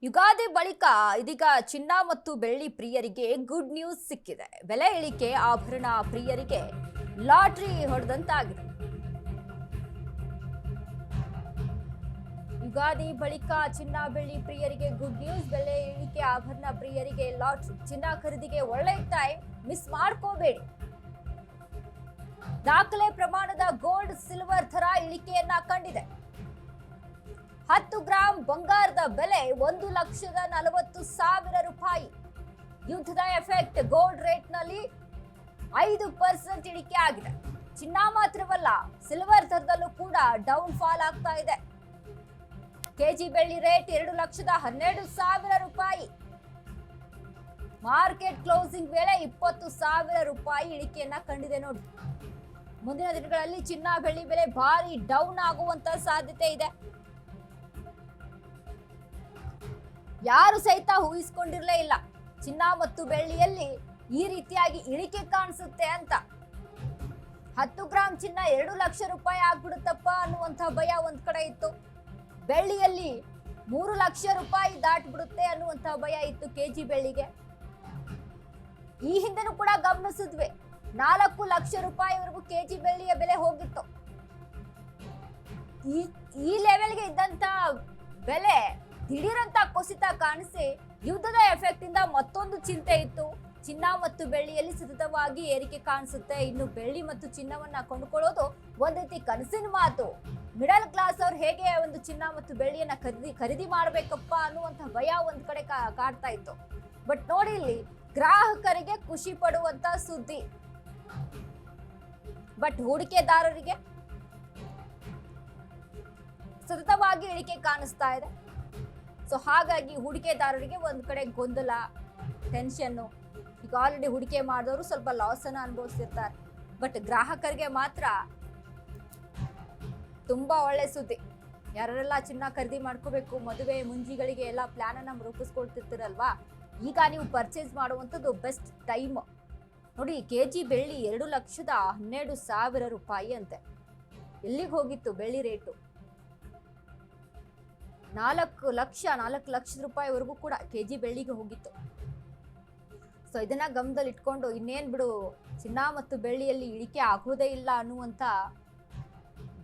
ಯುಗಾದಿ ಬಳಿಕ ಇದೀಗ ಚಿನ್ನ ಮತ್ತು ಬೆಳ್ಳಿ ಪ್ರಿಯರಿಗೆ ಗುಡ್ ನ್ಯೂಸ್ ಸಿಕ್ಕಿದೆ. ಬೆಲೆ ಇಳಿಕೆ ಆಭರಣ ಪ್ರಿಯರಿಗೆ ಲಾಟರಿ ಹೊಡೆದಂತಾಗಿದೆ. ಯುಗಾದಿ ಬಳಿಕ ಚಿನ್ನ ಬೆಳ್ಳಿ ಪ್ರಿಯರಿಗೆ ಗುಡ್ ನ್ಯೂಸ್. ಬೆಲೆ ಇಳಿಕೆ ಆಭರಣ ಪ್ರಿಯರಿಗೆ ಲಾಟರಿ. ಚಿನ್ನ ಖರೀದಿಗೆ ಒಳ್ಳೆ ಟೈಮ್, ಮಿಸ್ ಮಾಡ್ಕೋಬೇಡಿ. ದಾಖಲೆ ಪ್ರಮಾಣದ ಗೋಲ್ಡ್ ಸಿಲ್ವರ್ ದರ ಇಳಿಕೆಯನ್ನ ಕಂಡಿದೆ. 10 ಗ್ರಾಂ ಬಂಗಾರದ ಬೆಲೆ 1,40,000 ರೂಪಾಯಿ. ಯುದ್ಧದ ಎಫೆಕ್ಟ್, ಗೋಲ್ಡ್ ರೇಟ್ನಲ್ಲಿ 5% ಇಳಿಕೆ ಆಗಿದೆ. ಚಿನ್ನ ಮಾತ್ರವಲ್ಲ, ಸಿಲ್ವರ್ ದರದಲ್ಲೂ ಕೂಡ ಡೌನ್ ಫಾಲ್ ಆಗ್ತಾ ಇದೆ. ಕೆಜಿ ಬೆಳ್ಳಿ ರೇಟ್ 2,12,000 ರೂಪಾಯಿ. ಮಾರ್ಕೆಟ್ ಕ್ಲೋಸಿಂಗ್ ವೇಳೆ 20,000 ರೂಪಾಯಿ ಇಳಿಕೆಯನ್ನ ಕಂಡಿದೆ ನೋಡಿ. ಮುಂದಿನ ದಿನಗಳಲ್ಲಿ ಚಿನ್ನ ಬೆಳ್ಳಿ ಬೆಲೆ ಭಾರಿ ಡೌನ್ ಆಗುವಂತ ಸಾಧ್ಯತೆ ಇದೆ. ಯಾರು ಸಹಿತ ಊಹಿಸಿಕೊಂಡಿರಲೇ ಇಲ್ಲ ಚಿನ್ನ ಮತ್ತು ಬೆಳ್ಳಿಯಲ್ಲಿ ಈ ರೀತಿಯಾಗಿ ಇಳಿಕೆ ಕಾಣಿಸುತ್ತೆ ಅಂತ. 10 ಗ್ರಾಂ ಚಿನ್ನ 2 ಲಕ್ಷ ರೂಪಾಯಿ ಆಗ್ಬಿಡುತ್ತಪ್ಪ ಅನ್ನುವಂಥ ಭಯ ಒಂದ್ ಕಡೆ ಇತ್ತು. ಬೆಳ್ಳಿಯಲ್ಲಿ 3 ಲಕ್ಷ ರೂಪಾಯಿ ದಾಟ್ಬಿಡುತ್ತೆ ಅನ್ನುವಂಥ ಭಯ ಇತ್ತು ಕೆಜಿ ಬೆಳ್ಳಿಗೆ. ಈ ಹಿಂದೆನೂ ಕೂಡ ಗಮನಿಸಿದ್ವಿ, 4 ಲಕ್ಷ ರೂಪಾಯಿವರೆಗೂ ಕೆಜಿ ಬೆಳ್ಳಿಯ ಬೆಲೆ ಹೋಗಿತ್ತು. ಈ ಲೆವೆಲ್ಗೆ ಇದ್ದಂತ ಬೆಲೆ ದಿಢೀರಂತ ಕುಸಿತ ಕಾಣಿಸಿ ಯುದ್ಧದ ಎಫೆಕ್ಟ್ ಇಂದ ಮತ್ತೊಂದು ಚಿಂತೆ ಇತ್ತು. ಚಿನ್ನ ಮತ್ತು ಬೆಳ್ಳಿಯಲ್ಲಿ ಸತತವಾಗಿ ಏರಿಕೆ ಕಾಣಿಸುತ್ತೆ. ಇನ್ನು ಬೆಳ್ಳಿ ಮತ್ತು ಚಿನ್ನವನ್ನ ಕೊಂಡುಕೊಳ್ಳೋದು ಒಂದ್ ರೀತಿ ಕನಸಿನ ಮಾತು. ಮಿಡಲ್ ಕ್ಲಾಸ್ ಅವ್ರು ಹೇಗೆ ಒಂದು ಚಿನ್ನ ಮತ್ತು ಬೆಳ್ಳಿಯನ್ನ ಖರೀದಿ ಮಾಡ್ಬೇಕಪ್ಪ ಅನ್ನುವಂತ ಭಯ ಒಂದ್ ಕಡೆ ಕಾಡ್ತಾ ಇತ್ತು. ಬಟ್ ನೋಡಿ, ಇಲ್ಲಿ ಗ್ರಾಹಕರಿಗೆ ಖುಷಿ ಪಡುವಂತ ಸುದ್ದಿ, ಬಟ್ ಹೂಡಿಕೆದಾರರಿಗೆ ಸತತವಾಗಿ ಇಳಿಕೆ ಕಾಣಿಸ್ತಾ ಇದೆ. ಸೊ ಹಾಗಾಗಿ ಹೂಡಿಕೆದಾರರಿಗೆ ಒಂದ್ ಕಡೆ ಗೊಂದಲ, ಟೆನ್ಷನ್ನು. ಈಗ ಆಲ್ರೆಡಿ ಹೂಡಿಕೆ ಮಾಡಿದವರು ಸ್ವಲ್ಪ ಲಾಸ್ ಅನ್ನ ಅನುಭವಿಸಿರ್ತಾರೆ. ಬಟ್ ಗ್ರಾಹಕರಿಗೆ ಮಾತ್ರ ತುಂಬಾ ಒಳ್ಳೆ ಸುದ್ದಿ. ಯಾರೆಲ್ಲ ಚಿನ್ನ ಖರೀದಿ ಮಾಡ್ಕೋಬೇಕು, ಮದುವೆ ಮುಂಜಿಗಳಿಗೆ ಎಲ್ಲ ಪ್ಲಾನ್ ಅನ್ನ ರೂಪಿಸ್ಕೊಳ್ತಿರ್ತೀರಲ್ವಾ, ಈಗ ನೀವು ಪರ್ಚೇಸ್ ಮಾಡುವಂಥದ್ದು ಬೆಸ್ಟ್ ಟೈಮ್ ನೋಡಿ. ಕೆಜಿ ಬೆಳ್ಳಿ 2,12,000 ರೂಪಾಯಿ ಅಂತೆ. ಎಲ್ಲಿಗೆ ಹೋಗಿತ್ತು ಬೆಳ್ಳಿ ರೇಟು? 4 ಲಕ್ಷ ರೂಪಾಯಿವರೆಗೂ ಕೂಡ ಕೆಜಿ ಬೆಳ್ಳಿಗೆ ಹೋಗಿತ್ತು. ಸೊ ಇದನ್ನ ಗಮನದಲ್ಲಿ ಇಟ್ಕೊಂಡು ಇನ್ನೇನ್ ಬಿಡು, ಚಿನ್ನ ಮತ್ತು ಬೆಳ್ಳಿಯಲ್ಲಿ ಇಳಿಕೆ ಆಗೋದೇ ಇಲ್ಲ ಅನ್ನುವಂತ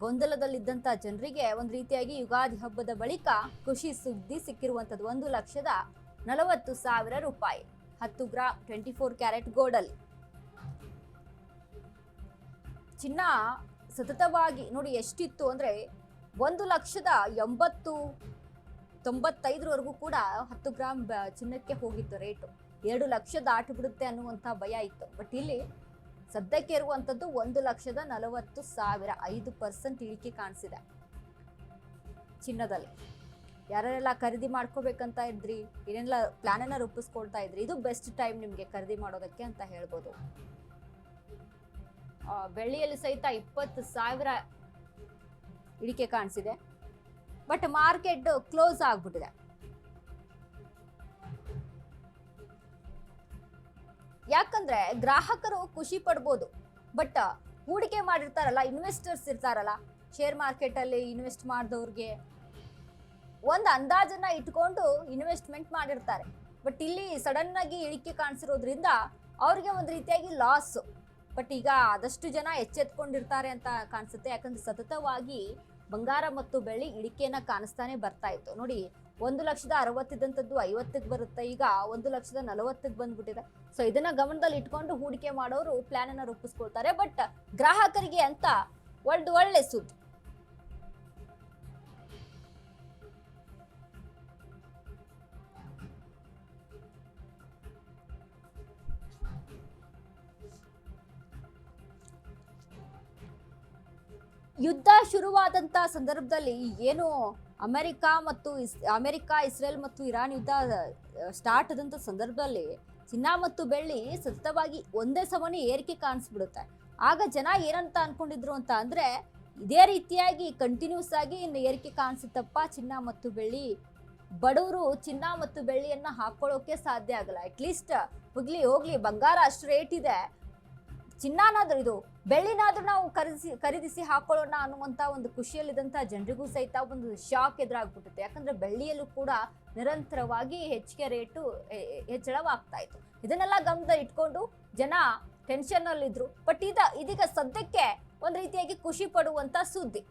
ಗೊಂದಲದಲ್ಲಿದ್ದಂತ ಜನರಿಗೆ ಒಂದ್ ರೀತಿಯಾಗಿ ಯುಗಾದಿ ಹಬ್ಬದ ಬಳಿಕ ಖುಷಿ ಸುದ್ದಿ ಸಿಕ್ಕಿರುವಂತದ್ದು. 1,40,000 ರೂಪಾಯಿ 10 ಗ್ರಾಂ 24 ಕ್ಯಾರೆಟ್ ಗೋಲ್ಡ್ ಅಲ್ಲಿ. ಚಿನ್ನ ಸತತವಾಗಿ ನೋಡಿ ಎಷ್ಟಿತ್ತು ಅಂದ್ರೆ 1,80,95 ಕೂಡ 10 ಗ್ರಾಂ ಚಿನ್ನಕ್ಕೆ ಹೋಗಿತ್ತು ರೇಟು. 2 ಲಕ್ಷ ದಾಟಿಬಿಡುತ್ತೆ ಅನ್ನುವಂಥ ಭಯ ಇತ್ತು. ಬಟ್ ಇಲ್ಲಿ ಸದ್ಯಕ್ಕೆ ಇರುವಂಥದ್ದು 1,40,000, 5% ಇಳಿಕೆ ಕಾಣಿಸಿದೆ ಚಿನ್ನದಲ್ಲಿ. ಯಾರೆಲ್ಲ ಖರೀದಿ ಮಾಡ್ಕೋಬೇಕಂತ ಇದ್ರಿ, ಏನೆಲ್ಲ ಪ್ಲಾನ್ ಅನ್ನ ರೂಪಿಸ್ಕೊಳ್ತಾ ಇದ್ರಿ, ಇದು ಬೆಸ್ಟ್ ಟೈಮ್ ನಿಮ್ಗೆ ಖರೀದಿ ಮಾಡೋದಕ್ಕೆ ಅಂತ ಹೇಳ್ಬೋದು. ಬೆಳ್ಳಿಯಲ್ಲಿ ಸಹಿತ 20,000 ಇಳಿಕೆ ಕಾಣಿಸಿದೆ. ಬಟ್ ಮಾರ್ಕೆಟ್ ಕ್ಲೋಸ್ ಆಗ್ಬಿಟ್ಟಿದೆ. ಯಾಕಂದ್ರೆ ಗ್ರಾಹಕರು ಖುಷಿ ಪಡ್ಬೋದು, ಬಟ್ ಹೂಡಿಕೆ ಮಾಡಿರ್ತಾರಲ್ಲ, ಇನ್ವೆಸ್ಟರ್ಸ್ ಇರ್ತಾರಲ್ಲ, ಶೇರ್ ಮಾರ್ಕೆಟ್ ಅಲ್ಲಿ ಇನ್ವೆಸ್ಟ್ ಮಾಡಿದವ್ರಿಗೆ ಒಂದು ಅಂದಾಜನ್ನ ಇಟ್ಕೊಂಡು ಇನ್ವೆಸ್ಟ್ಮೆಂಟ್ ಮಾಡಿರ್ತಾರೆ. ಬಟ್ ಇಲ್ಲಿ ಸಡನ್ ಆಗಿ ಇಳಿಕೆ ಕಾಣಿಸಿರೋದ್ರಿಂದ ಅವ್ರಿಗೆ ಒಂದು ರೀತಿಯಾಗಿ ಲಾಸ್. ಬಟ್ ಈಗ ಆದಷ್ಟು ಜನ ಎಚ್ಚೆತ್ಕೊಂಡಿರ್ತಾರೆ ಅಂತ ಕಾಣಿಸುತ್ತೆ. ಯಾಕಂದ್ರೆ ಸತತವಾಗಿ ಬಂಗಾರ ಮತ್ತು ಬೆಳ್ಳಿ ಇಳಿಕೆಯನ್ನ ಕಾಣಿಸ್ತಾನೆ ಬರ್ತಾ ಇತ್ತು ನೋಡಿ. 1,60,000 ಇದ್ದಂಥದ್ದು 50ಕ್ಕೆ ಬರುತ್ತೆ, ಈಗ 1,40,000 ಬಂದ್ಬಿಟ್ಟಿದೆ. ಸೊ ಇದನ್ನ ಗಮನದಲ್ಲಿ ಇಟ್ಕೊಂಡು ಹೂಡಿಕೆ ಮಾಡೋರು ಪ್ಲಾನ್ ಅನ್ನ ರೂಪಿಸ್ಕೊಳ್ತಾರೆ. ಬಟ್ ಗ್ರಾಹಕರಿಗೆ ಅಂತ ಒಳ್ಳೆ ಸುದ್ದಿ. ಯುದ್ಧ ಶುರುವಾದಂತ ಸಂದರ್ಭದಲ್ಲಿ ಏನು ಅಮೆರಿಕ, ಇಸ್ರೇಲ್ ಮತ್ತು ಇರಾನ್ ಯುದ್ಧ ಸ್ಟಾರ್ಟ್ ಆದಂತ ಸಂದರ್ಭದಲ್ಲಿ ಚಿನ್ನ ಮತ್ತು ಬೆಳ್ಳಿ ಸತತವಾಗಿ ಒಂದೇ ಸಮನೆ ಏರಿಕೆ ಕಾಣಿಸ್ಬಿಡುತ್ತೆ. ಆಗ ಜನ ಏನಂತ ಅನ್ಕೊಂಡಿದ್ರು ಅಂತ ಅಂದ್ರೆ, ಇದೇ ರೀತಿಯಾಗಿ ಕಂಟಿನ್ಯೂಸ್ ಆಗಿ ಇನ್ನು ಏರಿಕೆ ಕಾಣಿಸುತ್ತಪ್ಪ ಚಿನ್ನ ಮತ್ತು ಬೆಳ್ಳಿ, ಬಡವರು ಚಿನ್ನ ಮತ್ತು ಬೆಳ್ಳಿಯನ್ನ ಹಾಕೊಳ್ಳೋಕೆ ಸಾಧ್ಯ ಆಗಲ್ಲ. ಅಟ್ಲೀಸ್ಟ್ ಹೋಗ್ಲಿ ಬಂಗಾರ ಅಷ್ಟು ರೇಟ್ ಇದೆ, ಚಿನ್ನನಾದ್ರೂ ಇದು ಬೆಳ್ಳಿನಾದ್ರೂ ನಾವು ಖರೀದಿಸಿ ಹಾಕೊಳ್ಳೋಣ ಅನ್ನುವಂತ ಒಂದು ಖುಷಿಯಲ್ಲಿದ್ದಂತ ಜನರಿಗೂ ಸಹಿತ ಒಂದು ಶಾಕ್ ಎದುರಾಗ್ಬಿಟ್ಟಿತ್ತು. ಯಾಕಂದ್ರೆ ಬೆಳ್ಳಿಯಲ್ಲೂ ಕೂಡ ನಿರಂತರವಾಗಿ ಹೆಚ್ಚಿಗೆ ರೇಟು ಹೆಚ್ಚಳವಾಗ್ತಾ ಇತ್ತು. ಇದನ್ನೆಲ್ಲ ಗಮನದಲ್ಲಿ ಇಟ್ಕೊಂಡು ಜನ ಟೆನ್ಷನ್ ಅಲ್ಲಿದ್ರು. ಬಟ್ ಇದೀಗ ಸದ್ಯಕ್ಕೆ ಒಂದ್ ರೀತಿಯಾಗಿ ಖುಷಿ ಪಡುವಂತ ಸುದ್ದಿ.